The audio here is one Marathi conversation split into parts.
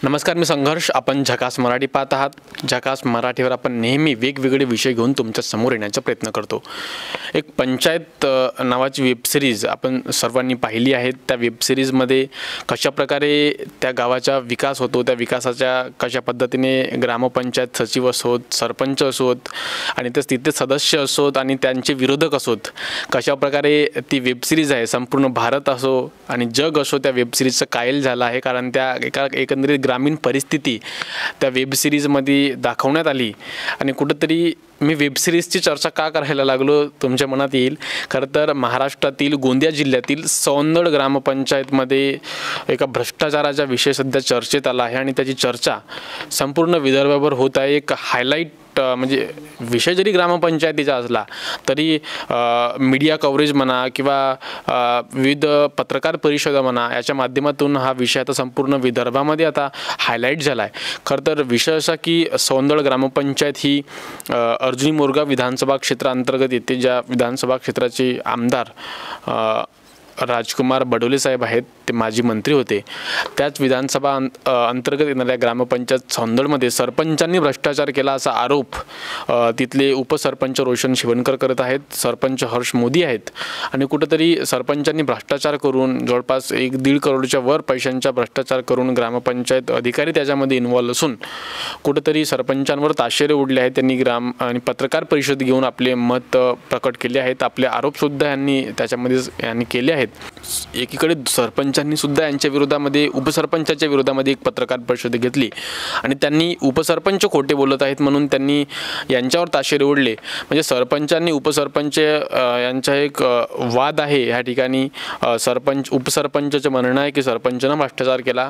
नमस्कार, मी संघर्ष. आपण झकास मराठी पाहत आहात. झकास मराठीवर आपण नेहमी वेगवेगळे विषय घेऊन तुमच्या समोर येण्याचा प्रयत्न करतो. एक पंचायत नावाची वेबसिरीज आपण सर्वांनी पाहिली आहे. त्या वेबसिरीजमध्ये कशाप्रकारे त्या गावाचा विकास होतो, त्या विकासाच्या कशा पद्धतीने ग्रामपंचायत सचिव असोत, सरपंच असोत आणि ते तिथे सदस्य असोत आणि त्यांचे विरोधक असोत, कशाप्रकारे ती वेबसिरीज आहे. संपूर्ण भारत असो आणि जग असो त्या वेबसिरीजचं कायल झालं आहे. कारण त्या एकंदरीत ग्रामीण परिस्थिती त्या वेबसिरीजमध्ये दाखवण्यात आली. आणि कुठंतरी मी वेबसिरीजची चर्चा का करायला लागलो तुमच्या मनात येईल. खरं तर महाराष्ट्रातील गोंदिया जिल्ह्यातील सौंदड ग्रामपंचायतमध्ये एका भ्रष्टाचाराचा विषय सध्या चर्चेत आला आहे आणि त्याची चर्चा संपूर्ण विदर्भावर होत आहे. एक हायलाईट म्हणजे विषय जरी ग्रामपंचायतीचा असला तरी मीडिया कव्हरेज म्हणा किंवा विविध पत्रकार परिषदा म्हणा याच्या माध्यमातून हा विषय आता संपूर्ण विदर्भामध्ये आता हायलाईट झाला आहे. खरं तर विषय असा की सौंदड ग्रामपंचायत ही अर्जुनी मोरगाव विधानसभा क्षेत्राअंतर्गत येते. ज्या विधानसभा क्षेत्राचे आमदार राजकुमार बडोले साहेब आहेत, ते माजी मंत्री होते. त्याच विधानसभा अंतर्गत येणाऱ्या ग्रामपंचायत सौंदडमध्ये सरपंचांनी भ्रष्टाचार केला असा आरोप तिथले उपसरपंच रोशन शिवणकर करत आहेत. सरपंच हर्ष मोदी आहेत आणि कुठंतरी सरपंचांनी भ्रष्टाचार करून जवळपास 1-1.5 करोडच्या वर पैशांचा भ्रष्टाचार करून ग्रामपंचायत अधिकारी त्याच्यामध्ये इन्व्हॉल्व असून कुठंतरी सरपंचांवर ताशेरे उडले आहेत. त्यांनी ग्राम आणि पत्रकार परिषद घेऊन आपले मत प्रकट केले आहेत. आपले आरोपसुद्धा यांनी केले आहेत. एकीकडे सरपंचांनी सुद्धा यांच्या विरोधामध्ये उपसरपंचाच्या विरोधामध्ये एक पत्रकार परिषद घेतली आणि त्यांनी उपसरपंच खोटे बोलत आहेत म्हणून त्यांनी यांच्यावर ताशेरे ओढले. म्हणजे सरपंचांनी उपसरपंच यांचा एक वाद आहे ह्या ठिकाणी. उपसरपंचाचं म्हणणं आहे की सरपंचानं भ्रष्टाचार केला,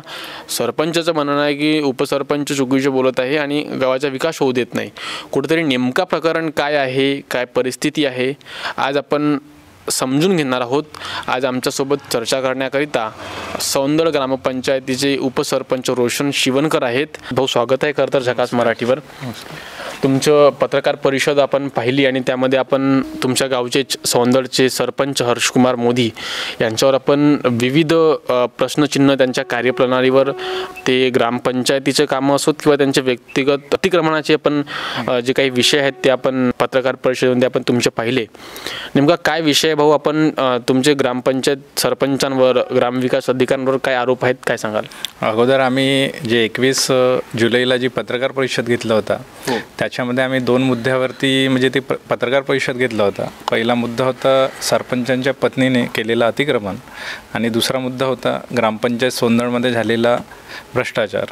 सरपंचाचं म्हणणं आहे की उपसरपंच चुकीचे बोलत आहे आणि गावाचा विकास होऊ देत नाही. कुठेतरी नेमका प्रकरण काय आहे, काय परिस्थिती आहे, आज आपण समजून घेणार आहोत. आज आमच्यासोबत चर्चा करण्याकरिता सौंदड ग्रामपंचायतीचे उपसरपंच रोशन शिवणकर आहेत. भाऊ, स्वागत आहे खरं तर झकास मराठीवर. तुमचं पत्रकार परिषद आपण पाहिली आणि त्यामध्ये आपण तुमच्या गावचे सौंदडचे सरपंच हर्षकुमार मोदी यांच्यावर आपण विविध प्रश्नचिन्ह त्यांच्या कार्यप्रणालीवर, ते ग्रामपंचायतीचे कामं असोत किंवा त्यांचे व्यक्तिगत अतिक्रमणाचे आपण जे काही विषय आहेत ते आपण पत्रकार परिषदेमध्ये आपण तुमचे पाहिले. नेमका काय विषय भाऊ, आपण तुमचे ग्रामपंचायत सरपंचांवर, ग्रामविकास अधिकाऱ्यांवर काय आरोप आहेत, काय सांगाल? अगोदर आम्ही जे 21 जुलैला जी पत्रकार परिषद घेतला होता त्याच्यामध्ये आम्ही 2 मुद्द्यावरती म्हणजे ती पत्रकार परिषद घेतला होता. पहिला मुद्दा होता सरपंचांच्या पत्नीने केलेलं अतिक्रमण आणि दुसरा मुद्दा होता ग्रामपंचायत सौंदडमध्ये झालेला भ्रष्टाचार.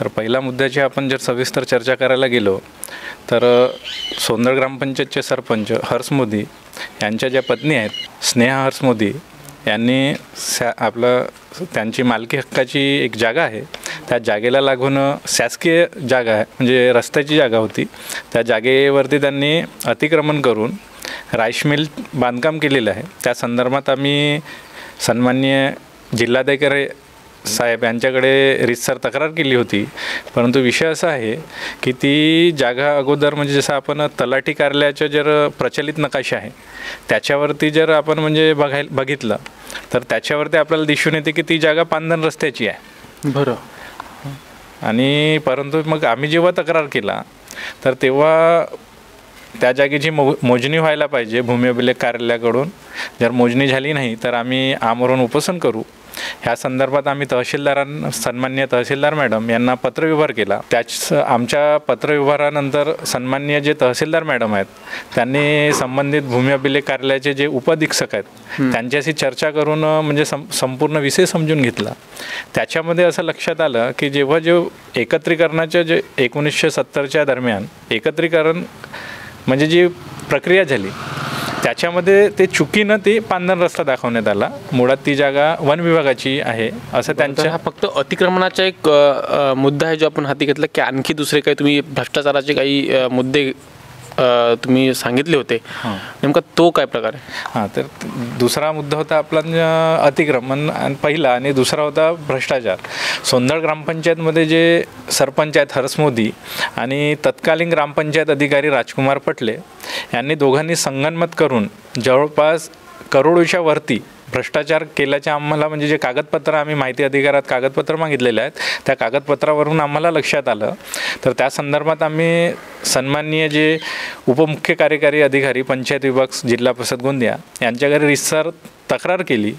तर पहिल्या मुद्द्याची आपण जर सविस्तर चर्चा करायला गेलो तर सौंदड ग्रामपंचायतचे सरपंच हर्ष मोदी यांच्या ज्या पत्नी आहेत स्नेहा हर्ष मोदी यांनी त्यांची मालकी हक्काची एक जागा आहे, त्या जागेला लागून शासकीय जागा आहे म्हणजे रस्त्याची जागा होती, त्या जागेवरती त्यांनी अतिक्रमण करून राईस मिल बांधकाम केलेलं आहे. त्या संदर्भात आम्ही सन्माननीय जिल्हाधिकारी साहेब यांच्याकडे रीतसर तक्रार केली होती. परंतु विषय असा आहे की ती जागा अगोदर म्हणजे जसं आपण तलाठी कार्यालयाचं जर प्रचलित नकाशा आहे त्याच्यावरती जर आपण म्हणजे बघितलं तर त्याच्यावरती आपल्याला दिसून येते की ती जागा पांधन रस्त्याची आहे. बरं. आणि परंतु मग आम्ही जेव्हा तक्रार केला तर तेव्हा त्या जागेची मोजणी व्हायला पाहिजे भूमी अभिलेख कार्यालयाकडून. जर मोजणी झाली नाही तर आम्ही आमरण उपोषण करू. ह्या संदर्भात आम्ही सन्माननीय तहसीलदार मॅडम यांना पत्रव्यवहार केला. आमच्या पत्रव्यवहारानंतर सन्माननीय जे तहसीलदार मॅडम आहेत त्यांनी संबंधित भूमी अभिलेख कार्यालयाचे जे उपअधीक्षक आहेत त्यांच्याशी चर्चा करून म्हणजे संपूर्ण विषय समजून घेतला. त्याच्यामध्ये असं लक्षात आलं की जेव्हा एकत्रीकरणाच्या जे 1970च्या दरम्यान एकत्रीकरण म्हणजे जी प्रक्रिया झाली त्याच्यामध्ये ते चुकीनं ते पांधन रस्ता दाखवण्यात आला. मुळात ती जागा वन विभागाची आहे असं त्यांच्या. हा फक्त अतिक्रमणाचा एक मुद्दा आहे जो आपण हाती घेतला की आणखी दुसरे काही तुम्ही भ्रष्टाचाराचे काही मुद्दे तुम्ही सांगितले होते, नेमका तो काय प्रकार आहे? हां, तर दुसरा मुद्दा होता आपला अतिक्रमण पहिला आणि दुसरा होता भ्रष्टाचार. सौंदड ग्रामपंचायतमध्ये जे सरपंच आहेत हर्ष मोदी आणि तत्कालीन ग्रामपंचायत अधिकारी राजकुमार पटले यांनी दोघांनी संगनमत करून जवळपास करोडोच्या वरती भ्रष्टाचार केल्याचे आम्हाला म्हणजे जे कागदपत्र आम्ही माहिती अधिकारात कागदपत्र मागितलेले आहेत त्या कागदपत्रावरून आम्हाला लक्षात आलं. तर त्या संदर्भात आम्ही सन्माननीय जे उपमुख्य कार्यकारी अधिकारी पंचायत विभाग जिल्हा परिषद गोंदिया यांच्याकडे रितसर तक्रार केली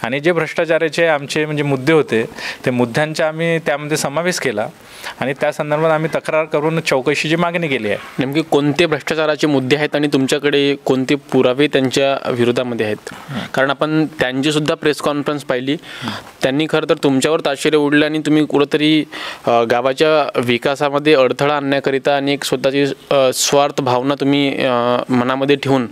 आणि जे भ्रष्टाचाराचे आमचे म्हणजे मुद्दे होते ते मुद्द्यांचा आम्ही त्यामध्ये समावेश केला आणि त्या संदर्भात आम्ही तक्रार करून चौकशीची मागणी केली आहे. नेमके कोणते भ्रष्टाचाराचे मुद्दे आहेत आणि तुमच्याकडे कोणते पुरावे त्यांच्या विरोधामध्ये आहेत? कारण आपण त्यांची सुद्धा प्रेस कॉन्फरन्स पाहिली, त्यांनी खरं तर तुमच्यावर ताशेरे ओढले आणि तुम्ही कुठंतरी गावाच्या विकासामध्ये अडथळा आणण्याकरिता आणि एक स्वतःची स्वार्थ भावना तुम्ही मनामध्ये ठेवून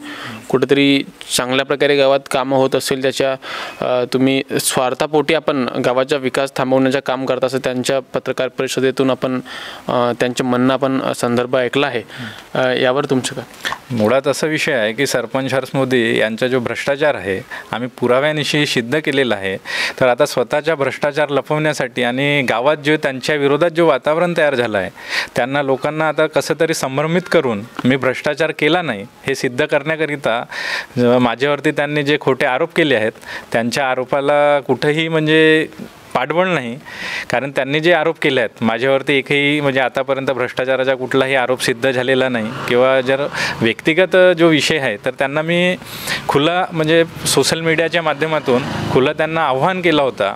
कुठेतरी चांगल्या प्रकारे गावात कामं होत असेल त्याच्या तुम्ही स्वार्थापोटी आपण गावाचा विकास थांबवण्याचं काम करता असं त्यांच्या पत्रकार परिषदेतून आपण त्यांचं म्हणणं आपण संदर्भ ऐकला आहे. यावर तुमचं काय? मुळात असा विषय आहे की सरपंच हर्ष मोदी यांचा जो भ्रष्टाचार आहे आम्ही पुराव्यानिशी सिद्ध केलेला आहे. तर आता स्वतःचा भ्रष्टाचार लपवण्यासाठी आणि गावात जे त्यांच्या विरोधात जो वातावरण तयार झालं आहे त्यांना लोकांना आता कसं तरी संभ्रमित करून मी भ्रष्टाचार केला नाही हे सिद्ध करण्याकरिता माझ्यावरती त्यांनी जे खोटे आरोप केले आहेत त्यांच्या आरोपाला कुठंही म्हणजे पाठबळ नाही. कारण त्यांनी जे आरोप केले आहेत माझ्यावरती एकही म्हणजे आतापर्यंत भ्रष्टाचाराचा कुठलाही आरोप सिद्ध झालेला नाही किंवा जर व्यक्तिगत जो विषय आहे तर त्यांना मी खुला म्हणजे सोशल मीडियाच्या माध्यमातून खुलं त्यांना आव्हान केलं होता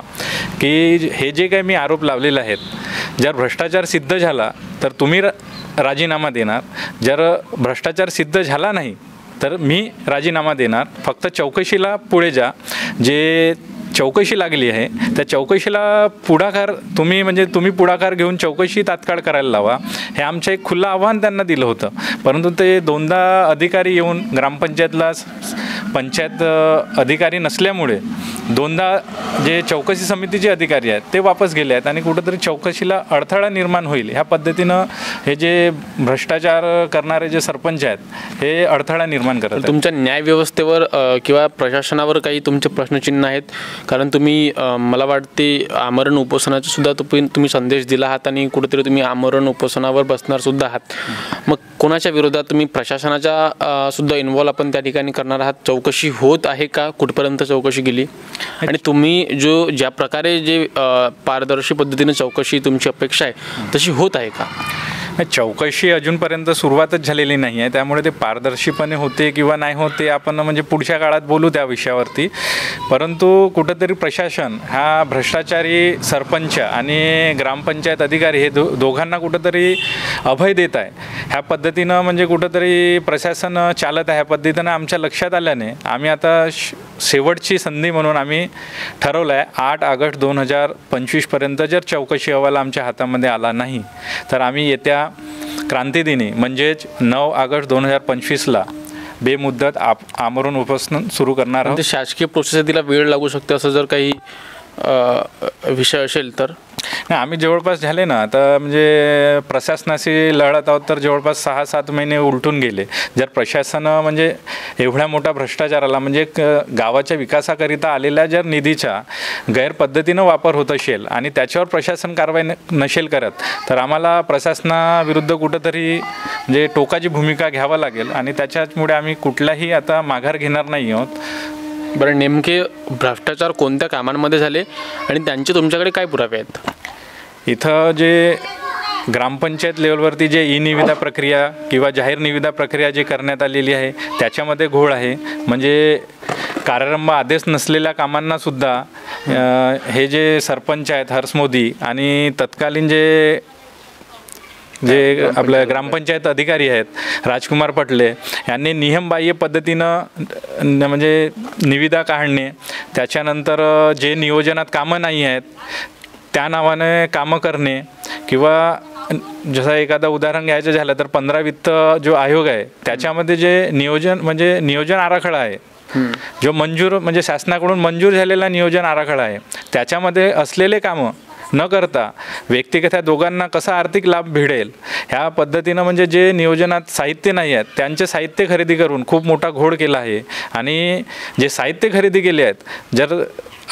की हे जे काही मी आरोप लावलेले आहेत जर भ्रष्टाचार सिद्ध झाला तर तुम्ही राजीनामा देणार, जर भ्रष्टाचार सिद्ध झाला नाही तर मी राजीनामा देणार, फक्त चौकशीला पुढे जा. जे चौकशी लागली आहे त्या चौकशीला पुढाकार तुम्ही पुढाकार घेऊन चौकशी तात्काळ करायला लावा हे आमचं एक खुलं आव्हान त्यांना दिलं होतं. परंतु ते दोनदा अधिकारी येऊन ग्रामपंचायतला पंचायत अधिकारी नसल्यामुळे दोनदा जे चौकशी समितीचे अधिकारी आहेत ते वापस गेले आहेत आणि कुठंतरी चौकशीला अडथळा निर्माण होईल ह्या पद्धतीनं हे जे भ्रष्टाचार करणारे जे सरपंच आहेत हे अडथळा निर्माण करतात. तुमच्या न्यायव्यवस्थेवर किंवा प्रशासनावर काही तुमचे प्रश्नचिन्ह आहेत? कारण तुम्ही मला वाटते आमरण उपोषणाचा सुद्धा तुम्ही संदेश दिला आहात आणि कुठेतरी तुम्ही आमरण उपोषणावर बसणार सुद्धा आहात. मग कोणाच्या विरोधात तुम्ही प्रशासनाच्या सुद्धा इन्व्हॉल्व आपण त्या ठिकाणी करणार आहात? चौकशी होत आहे का? कुठपर्यंत चौकशी गेली? आणि तुम्ही ज्या प्रकारे जे पारदर्शी पद्धतीने चौकशी तुमची अपेक्षा आहे तशी होत आहे का? चौकशी अजूनपर्यंत सुरुवातच झालेली नाही आहे त्यामुळे ते पारदर्शीपणे होते किंवा नाही होते आपण म्हणजे पुढच्या काळात बोलू त्या विषयावरती. परंतु कुठंतरी प्रशासन हा भ्रष्टाचारी सरपंच आणि ग्रामपंचायत अधिकारी हे दोघांना कुठंतरी अभय देत आहे ह्या पद्धतीनं म्हणजे कुठंतरी प्रशासन चालत आहे ह्या पद्धतीनं आमच्या लक्षात आल्याने आम्ही आता शेवटची संधी म्हणून आम्ही ठरवलं आहे 8 ऑगस्ट 2025पर्यंत जर चौकशी अहवाल आमच्या हातामध्ये आला नाही तर आम्ही येत्या क्रांतिदिनी म्हणजेच 9 ऑगस्ट 2025ला बेमुदत आमरण उपोषण सुरू करणार आहोत. शासकीय प्रोसेस तिला वेळ लागू शकते असं जर काही विषय असेल तर? नाही, आम्ही जवळपास झाले ना आता म्हणजे प्रशासनाशी लढत आहोत तर जवळपास 6-7 महिने उलटून गेले. जर प्रशासन म्हणजे एवढ्या मोठा भ्रष्टाचाराला म्हणजे गावाच्या विकासाकरिता आलेल्या जर निधीचा गैरपद्धतीनं वापर होत असेल आणि त्याच्यावर प्रशासन कारवाई नसेल करत तर आम्हाला प्रशासनाविरुद्ध कुठंतरी म्हणजे टोकाची भूमिका घ्यावं लागेल आणि त्याच्यामुळे आम्ही कुठलाही आता माघार घेणार नाही आहोत. बरं, नेमके भ्रष्टाचार कोणत्या कामांमध्ये झाले आणि त्यांचे तुमच्याकडे काय पुरावे आहेत? इथं जे ग्रामपंचायत लेवलवरती जे निविदा प्रक्रिया किंवा जाहीर निविदा प्रक्रिया जी करण्यात आलेली आहे त्याच्यामध्ये घोळ आहे. म्हणजे कार्यारंभ आदेश नसलेल्या कामांनासुद्धा हे जे सरपंच आहेत हर्ष मोदी आणि तत्कालीन जे आपल्या ग्रामपंचायत अधिकारी आहेत राजकुमार पटले यांनी नियमबाह्य पद्धतीनं म्हणजे निविदा काढणे, त्याच्यानंतर जे नियोजनात कामं नाही आहेत त्या नावाने कामं करणे किंवा जसं एखादं उदाहरण घ्यायचं झालं तर 15 वित्त जो आयोग आहे त्याच्यामध्ये जे नियोजन आराखडा आहे जो मंजूर म्हणजे शासनाकडून मंजूर झालेला नियोजन आराखडा आहे त्याच्यामध्ये असलेले कामं न करता व्यक्तिगत ह्या दोघांना कसा आर्थिक लाभ मिळेल ह्या पद्धतीनं म्हणजे जे नियोजनात साहित्य नाही आहेत त्यांचे साहित्य खरेदी करून खूप मोठा घोळ केला आहे. आणि जे साहित्य खरेदी केले आहेत जर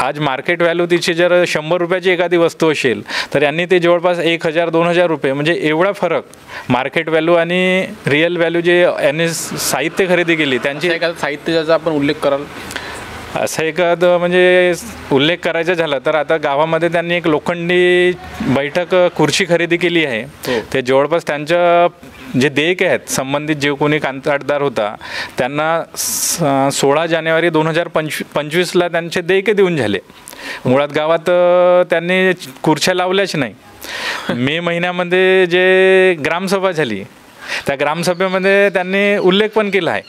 आज मार्केट व्हॅल्यू तिची जर 100 रुपयाची एखादी वस्तू असेल तर यांनी ते जवळपास 1000-2000 रुपये म्हणजे एवढा फरक मार्केट व्हॅल्यू आणि रिअल व्हॅल्यू जे यांनी साहित्य खरेदी केली त्यांची एखादं साहित्य ज्याचा आपण उल्लेख कराल? असं एखाद म्हणजे उल्लेख करायचा झाला तर आता गावामध्ये त्यांनी एक लोखंडी बैठक खुर्ची खरेदी केली आहे. ते जवळपास त्यांच्या जे देयक आहेत संबंधित जे कोणी कंत्राटदार होता त्यांना 16 जानेवारी 2025ला त्यांचे देयके देऊन झाले. मुळात गावात त्यांनी खुर्च्या लावल्याच नाही. मे महिन्यामध्ये जे ग्रामसभा झाली त्या ग्रामसभेमध्ये त्यांनी उल्लेख पण केला आहे.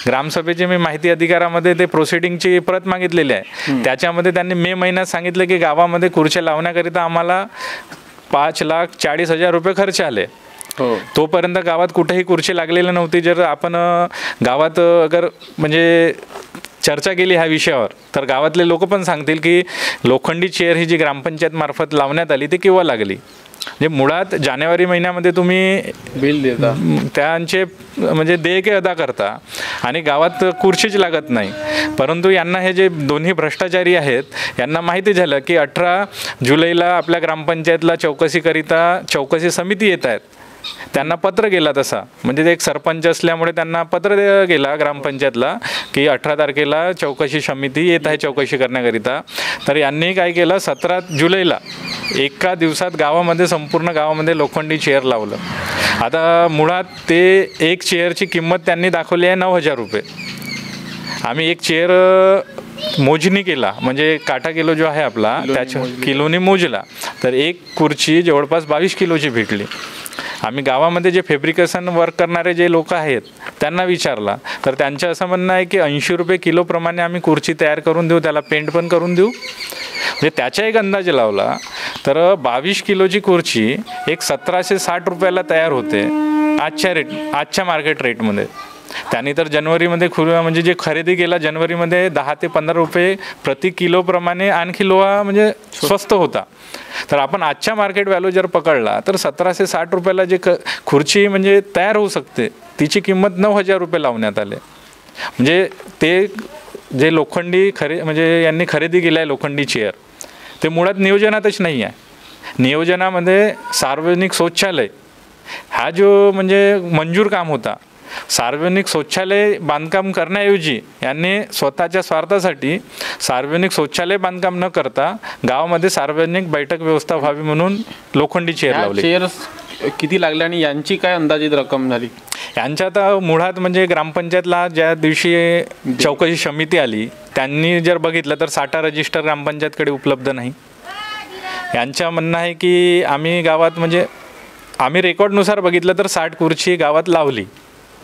ग्रामसभेची मी माहिती अधिकारामध्ये ते प्रोसिडिंगची प्रत मागितलेली आहे. त्याच्यामध्ये त्यांनी मे महिन्यात सांगितलं की गावामध्ये खुर्च्या लावण्याकरिता आम्हाला 5,40,000 रुपये खर्च आले. तोपर्यंत गावात कुठेही खुर्ची लागलेली नव्हती. जर आपण गावात अगर म्हणजे चर्चा केली ह्या विषयावर तर गावातले लोक पण सांगतील की लोखंडी चेअर ही जी ग्रामपंचायत मार्फत लावण्यात आली ती केव्हा लागली. म्हणजे मुळात जानेवारी महिन्यामध्ये तुम्ही बिल देता, त्यांचे म्हणजे देयके अदा करता आणि गावात खुर्चीच लागत नाही. परंतु यांना हे जे दोन्ही भ्रष्टाचारी आहेत यांना माहिती झालं की 18 जुलैला आपल्या ग्रामपंचायतला चौकशीकरिता चौकशी समिती येत आहेत. त्यांना पत्र गेला तसा म्हणजे ते एक सरपंच असल्यामुळे त्यांना पत्र गेला ग्रामपंचायतला की 18 तारखेला चौकशी समिती येत आहे चौकशी करण्याकरिता. तर यांनी काय केलं 17 जुलैला एका दिवसात गावामध्ये संपूर्ण गावामध्ये लोखंडी चेअर लावलं. आता मुळात ते एक चेअरची किंमत त्यांनी दाखवली आहे 9,000 रुपये. आम्ही एक चेअर मोजणी केला म्हणजे काटा किलो जो आहे आपला त्याच्या किलोनी मोजला तर एक खुर्ची जवळपास 22 किलोची भेटली. आम्ही गावामध्ये जे फॅब्रिकेशन वर्क करणारे जे लोक आहेत त्यांना विचारला तर त्यांचं असं म्हणणं आहे की 80 रुपये किलोप्रमाणे आम्ही खुर्ची तयार करून देऊ, त्याला पेंट पण करून देऊ. म्हणजे त्याचा एक अंदाज लावला तर 22 किलोची खुर्ची एक 1760 रुपयाला तयार होते आजच्या मार्केट रेटमध्ये. त्यांनी तर जानेवारीमध्ये म्हणजे जे खरेदी केला जानेवारीमध्ये 10 ते 15 रुपये प्रति किलोप्रमाणे आणखी लोहा म्हणजे स्वस्त होता. तर आपण आजच्या मार्केट व्हॅल्यू जर पकडला तर 1760 रुपयाला जे खुर्ची म्हणजे तयार होऊ शकते तिची किंमत 9,000 रुपये लावण्यात आले. म्हणजे ते जे लोखंडी म्हणजे यांनी खरेदी केलं आहे लोखंडी चेअर ते मुळात नियोजनातच नाही आहे. नियोजनामध्ये सार्वजनिक शौचालय हा जो म्हणजे मंजूर काम होता सार्वजनिक शौचालय बांधकाम करण्याऐवजी यांनी स्वतःच्या स्वार्थासाठी सार्वजनिक शौचालय बांधकाम न करता गावामध्ये सार्वजनिक बैठक व्यवस्था व्हावी म्हणून लोखंडी चेअर लावली. चेअर किती लागले आणि यांची काय अंदाजित रक्कम झाली? यांच्या आता मुळात म्हणजे ग्रामपंचायतला ज्या दिवशी चौकशी समिती आली त्यांनी जर बघितलं तर साठा रजिस्टर ग्रामपंचायतकडे उपलब्ध नाही. यांचं म्हणणं आहे की आम्ही गावात म्हणजे आम्ही रेकॉर्डनुसार बघितलं तर 60 खुर्ची गावात लावली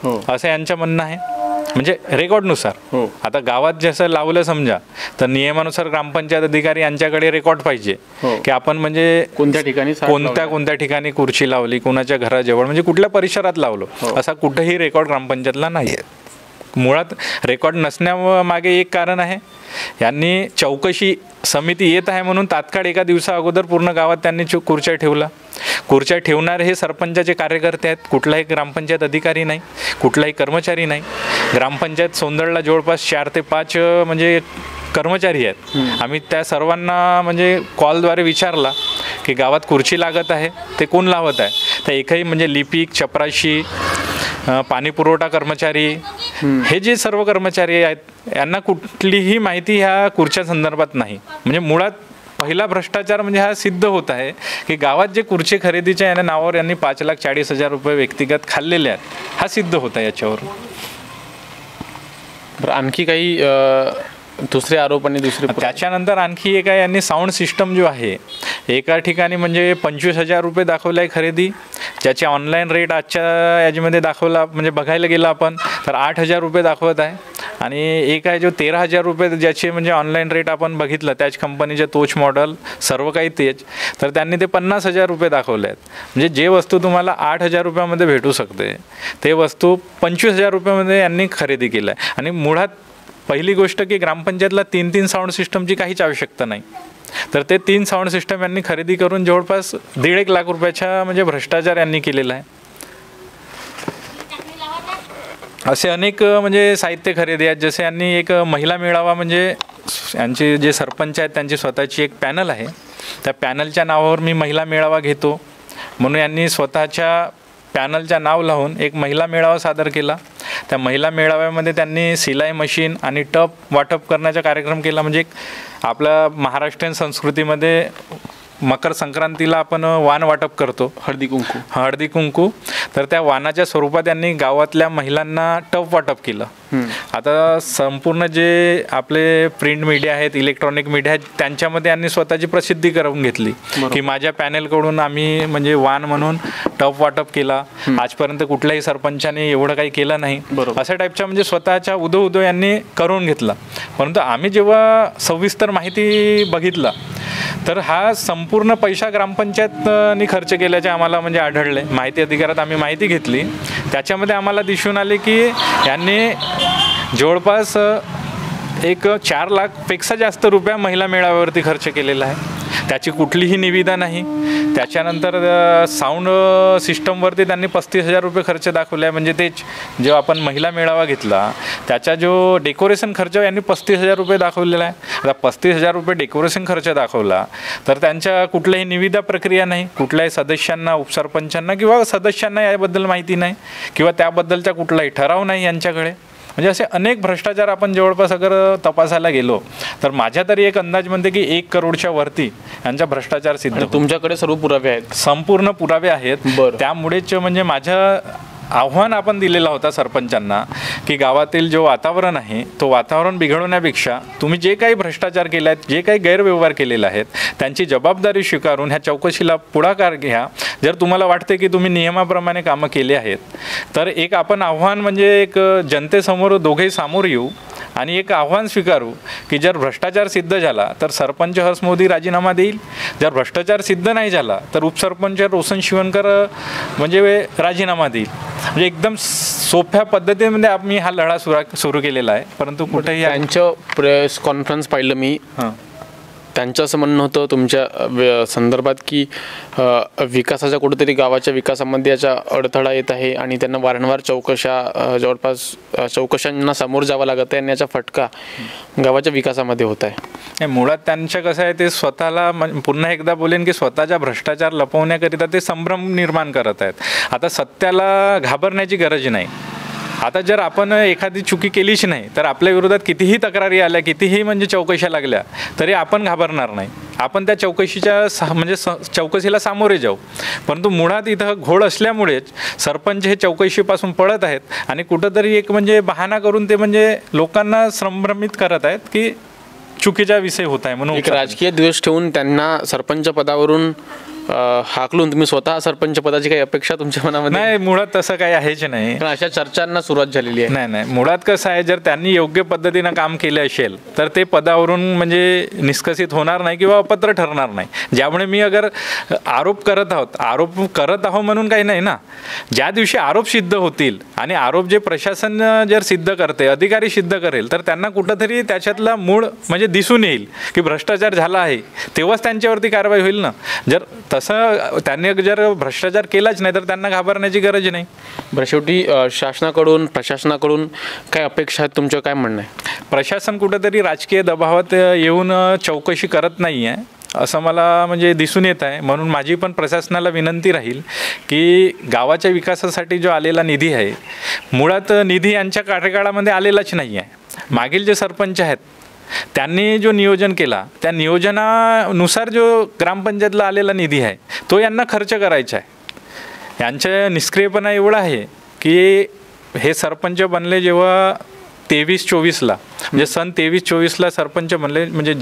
असं यांचं म्हणणं आहे म्हणजे रेकॉर्डनुसार. आता गावात जसं लावलं समजा तर नियमानुसार ग्रामपंचायत अधिकारी यांच्याकडे रेकॉर्ड पाहिजे की आपण म्हणजे कोणत्या ठिकाणी खुर्ची लावली, कोणाच्या घराजवळ म्हणजे कुठल्या परिसरात लावलो असा कुठेही रेकॉर्ड ग्रामपंचायतला नाही आहे. मुळात रेकॉर्ड नसण्यामागे एक कारण आहे यांनी चौकशी समिती येत आहे म्हणून तात्काळ एका दिवसा अगोदर पूर्ण गावात त्यांनी खुर्च्या ठेवला. खुर्च्या ठेवणारे हे सरपंचाचे कार्यकर्ते आहेत, कुठलाही ग्रामपंचायत अधिकारी नाही, कुठलाही कर्मचारी नाही. ग्रामपंचायत सोंदळला जवळपास 4 ते 5 म्हणजे कर्मचारी आहेत. आम्ही त्या सर्वांना म्हणजे कॉलद्वारे विचारला की गावात खुर्ची लागत आहे ते कोण लावत आहे. तर एकही म्हणजे लिपिक, चपराशी, पाणी पुरवठा कर्मचारी हे जे सर्व कर्मचारी आहेत यांना कुठलीही माहिती ह्या खुर्च्या संदर्भात नाही. म्हणजे मुळात पहिला भ्रष्टाचार म्हणजे हा सिद्ध होत आहे की गावात जे खुर्ची खरेदीच्या या नावावर यांनी 5,40,000 रुपये व्यक्तिगत खाल्लेले आहेत हा सिद्ध होता याच्यावर. आणखी काही दुसरे आरोप आणि त्याच्यानंतर आणखी एक आहे यांनी साऊंड सिस्टम जो आहे एका ठिकाणी म्हणजे 25,000 रुपये दाखवलं आहे खरेदी, ज्याचे ऑनलाईन रेट आजच्या याच्यामध्ये दाखवला म्हणजे बघायला गेलं आपण तर 8,000 रुपये दाखवत आहे. आणि एक आहे जो 13,000 रुपये ज्याचे म्हणजे ऑनलाईन रेट आपण बघितलं त्याच कंपनीचे तोच मॉडेल सर्व काही तेच तर त्यांनी ते 50,000 रुपये दाखवले आहेत. म्हणजे जे वस्तू तुम्हाला 8,000 रुपयामध्ये भेटू शकते ते वस्तू 25,000 रुपयामध्ये यांनी खरेदी केलं आहे. आणि मुळात पहिली गोष्ट की ग्रामपंचायतला 3 साऊंड सिस्टमची काहीच आवश्यकता नाही तर ते 3 साऊंड सिस्टम यांनी खरेदी करून जवळपास 1.5 लाख रुपयाचा म्हणजे भ्रष्टाचार यांनी केलेला आहे. असे अनेक म्हणजे साहित्य खरेदी आहेत. जसे यांनी एक महिला मेळावा म्हणजे यांचे जे सरपंच आहेत त्यांची स्वतःची एक पॅनल आहे त्या पॅनलच्या नावावर मी महिला मेळावा घेतो म्हणून यांनी स्वतःच्या पॅनलच्या नाव लावून एक महिला मेळावा सादर केला त्या महिला मेळाव्यामध्ये त्यांनी सिलाई मशीन आणि टप वाटप करण्याचा कार्यक्रम केला. म्हणजे आपल्या महाराष्ट्रीयन संस्कृतीमध्ये मकर संक्रांतीला आपण वाण वाटप करतो, हळदी कुंकू. तर त्या वाणाच्या स्वरूपात त्यांनी गावातल्या महिलांना टप वाटप केलं. आता संपूर्ण जे आपले प्रिंट मीडिया आहेत, इलेक्ट्रॉनिक मीडिया आहेत, त्यांच्यामध्ये यांनी स्वतःची प्रसिद्धी करून घेतली की माझ्या पॅनेलकडून आम्ही म्हणजे वाण म्हणून टप वाटप केला. आजपर्यंत कुठल्याही सरपंचाने एवढं काही केलं नाही, अशा टाईपच्या म्हणजे स्वतःच्या उदो यांनी करून घेतला. परंतु आम्ही जेव्हा सविस्तर माहिती बघितला तर हा संपूर्ण पैसा ग्रामपंचायतनी खर्च केल्याचे आम्हाला म्हणजे आढळले. माहिती अधिकारात आम्ही माहिती घेतली, त्याच्यामध्ये आम्हाला दिसून आले की यांनी जवळपास 4 लाखपेक्षा जास्त रुपया महिला मेळाव्यावरती खर्च केलेला आहे. त्याची कुठलीही निविदा नाही. त्याच्यानंतर साऊंड सिस्टमवरती त्यांनी 35,000 रुपये खर्च दाखवला आहे. म्हणजे तेच जेव्हा आपण महिला मेळावा घेतला त्याचा जो डेकोरेशन खर्च यांनी 35,000 रुपये दाखवलेला आहे. आता 35,000 रुपये डेकोरेशन खर्च दाखवला तर त्यांच्या कुठल्याही निविदा प्रक्रिया नाही, कुठल्याही सदस्यांना, उपसरपंचांना किंवा सदस्यांना याबद्दल माहिती नाही किंवा त्याबद्दलचा कुठलाही ठराव नाही यांच्याकडे. म्हणजे असे अनेक भ्रष्टाचार आपण जवळपास अगर तपासायला गेलो तर माझ्या तरी एक अंदाज म्हणते की 1 करोडच्या वरती यांचा भ्रष्टाचार सिद्ध. तुमच्याकडे सर्व पुरावे आहेत? संपूर्ण पुरावे आहेत. त्यामुळेच म्हणजे माझ्या आव्हान आपण दिलेला होता सरपंचांना की गावातील जो वातावरण आहे तो वातावरण बिघडवण्यापेक्षा तुम्ही जे काही भ्रष्टाचार केले आहेत, जे काही गैरव्यवहार केलेले आहेत, त्यांची जबाबदारी स्वीकारून ह्या चौकशीला पुढाकार घ्या. जर तुम्हाला वाटते की तुम्ही नियमाप्रमाणे कामं केली आहेत तर एक आपण आव्हान म्हणजे एक जनतेसमोर दोघेही सामोर येऊ आणि एक आव्हान स्वीकारू की जर भ्रष्टाचार सिद्ध झाला तर सरपंच हर्ष मोदी राजीनामा देईल. जर भ्रष्टाचार सिद्ध नाही झाला तर उपसरपंच रोशन शिवणकर म्हणजे राजीनामा देईल. म्हणजे एकदम सोप्या पद्धतीमध्ये आम्ही हा लढा सुरू केलेला आहे. परंतु कुठेही त्यांचं प्रेस कॉन्फरन्स पाहिलं मी, त्यांचं असं म्हणणं होतं तुमच्या संदर्भात की विकासाच्या कुठेतरी गावाच्या विकासामध्ये याचा अडथळा येत आहे आणि त्यांना वारंवार जवळपास चौकशांना सामोरं जावं लागत आहे आणि याचा फटका गावाच्या विकासामध्ये होत आहे. मुळात त्यांचं कसं आहे ते स्वतःला पुन्हा एकदा बोलेन की स्वतःचा भ्रष्टाचार लपवण्याकरिता ते संभ्रम निर्माण करत आहेत. आता सत्याला घाबरण्याची गरज नाही. आता जर आपण एखादी चुकी केलीच नाही तर आपल्या विरोधात कितीही तक्रारी आल्या, कितीही म्हणजे चौकशा लागल्या तरी आपण घाबरणार नाही. आपण त्या चौकशीला सामोरे जाऊ. परंतु मुळात इथं घोळ असल्यामुळेच सरपंच हे चौकशीपासून पळत आहेत आणि कुठंतरी एक म्हणजे बहाणा करून ते म्हणजे लोकांना संभ्रमित करत आहेत की चुकीचा विषय होत आहे म्हणून. एक राजकीय द्वेष ठेवून त्यांना सरपंच पदावरून हाकलून तुम्ही स्वतः सरपंच पदाची काही अपेक्षा तुमच्या मनामध्ये नाही? मुळात तसं काही आहेच नाही. अशा चर्चांना सुरुवात झालेली आहे. नाही, मुळात कसं आहे, जर त्यांनी योग्य पद्धतीनं काम केलं असेल तर ते पदावरून म्हणजे निष्कासित होणार नाही किंवा अपात्र ठरणार नाही. ज्यामुळे मी अगर आरोप करत आहोत म्हणून काही नाही ना. ज्या दिवशी आरोप सिद्ध होतील आणि आरोप जे प्रशासन जर सिद्ध करते, अधिकारी सिद्ध करेल तर त्यांना कुठंतरी त्याच्यातला मूळ म्हणजे दिसून येईल की भ्रष्टाचार झाला आहे, तेव्हाच त्यांच्यावरती कारवाई होईल ना. जर तसं त्यांनी जर भ्रष्टाचार केलाच नाही तर त्यांना घाबरण्याची गरज नाही. बरं, शेवटी शासनाकडून, प्रशासनाकडून काय अपेक्षा आहेत तुमचं, काय म्हणणं आहे? प्रशासन कुठंतरी राजकीय दबावात येऊन चौकशी करत नाही आहे असं मला म्हणजे दिसून येत आहे. म्हणून माझी पण प्रशासनाला विनंती राहील की गावाच्या विकासासाठी जो आलेला निधी आहे, मुळात निधी यांच्या कार्यकाळामध्ये आलेलाच नाही आहे. मागील जे सरपंच आहेत त्यांनी जो नियोजन केला त्या नियोजनानुसार जो ग्रामपंचायतला आलेला निधी आहे तो यांना खर्च करायचा आहे. यांचा निष्क्रियपणा एवढा आहे की हे सरपंच बनले जेव्हा 23-24ला म्हणजे सन 23-24ला सरपंच बनले. म्हणजे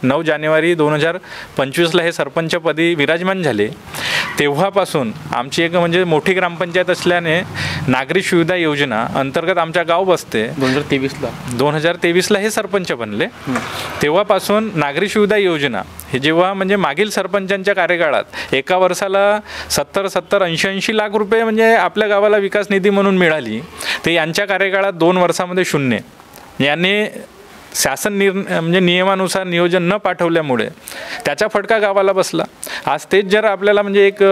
9 जानेवारी 2025ला हे सरपंचपदी विराजमान झाले. तेव्हापासून आमची एक म्हणजे मोठी ग्रामपंचायत असल्याने नागरी सुविधा योजना अंतर्गत आमच्या गाव बसते. 2023ला हे सरपंच बनले. तेव्हापासून नागरी सुविधा योजना हे जेव्हा म्हणजे मागील सरपंचांच्या कार्यकाळात एका वर्षाला 70-80 लाख रुपये म्हणजे आपल्या गावाला विकास निधी म्हणून मिळाली, ते यांच्या कार्यकाळात 2 वर्षामध्ये 0. यांनी शासन म्हणजे नियमानुसार नियोजन न पाठवल्यामुळे त्याचा फटका गावाला बसला. आज तेच जर आपल्याला म्हणजे एक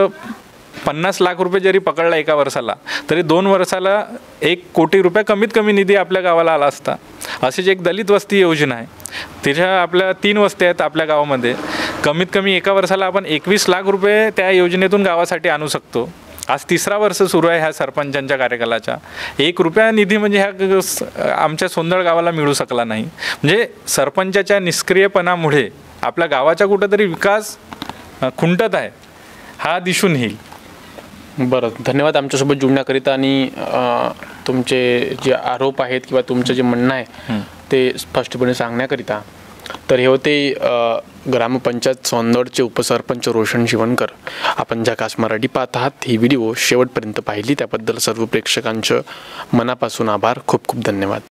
50 लाख रुपये जरी पकडला एका वर्षाला तरी 2 वर्षाला 1 कोटी रुपये कमीत कमी निधी आपल्या गावाला आला असता. अशीच एक दलित वस्ती योजना आहे. तिच्या आपल्या 3 वस्ती आहेत आपल्या गावामध्ये. कमीत कमी एका वर्षाला आपण 21 लाख रुपये त्या योजनेतून गावासाठी आणू शकतो. आज 3रा वर्ष सुरू आहे ह्या सरपंचांच्या कार्यकालाच्या. 1 रुपया निधी म्हणजे ह्या आमच्या सोंदळ गावाला मिळू शकला नाही. म्हणजे सरपंचाच्या निष्क्रियपणामुळे आपल्या गावाचा कुठंतरी विकास खुंटत आहे हा दिसून येईल. बरं, धन्यवाद आमच्यासोबत जुळण्याकरिता आणि तुमचे जे आरोप आहेत किंवा तुमचं जे म्हणणं आहे ते स्पष्टपणे सांगण्याकरिता. तर हे होते ग्रामपंचायत सोंदळचे उपसरपंच रोशन शिवणकर. आपण झकास मराठी पाहत आहात. ही व्हिडिओ शेवटपर्यंत पाहिली त्याबद्दल सर्व प्रेक्षकांचं मनापासून आभार. खूप खूप धन्यवाद.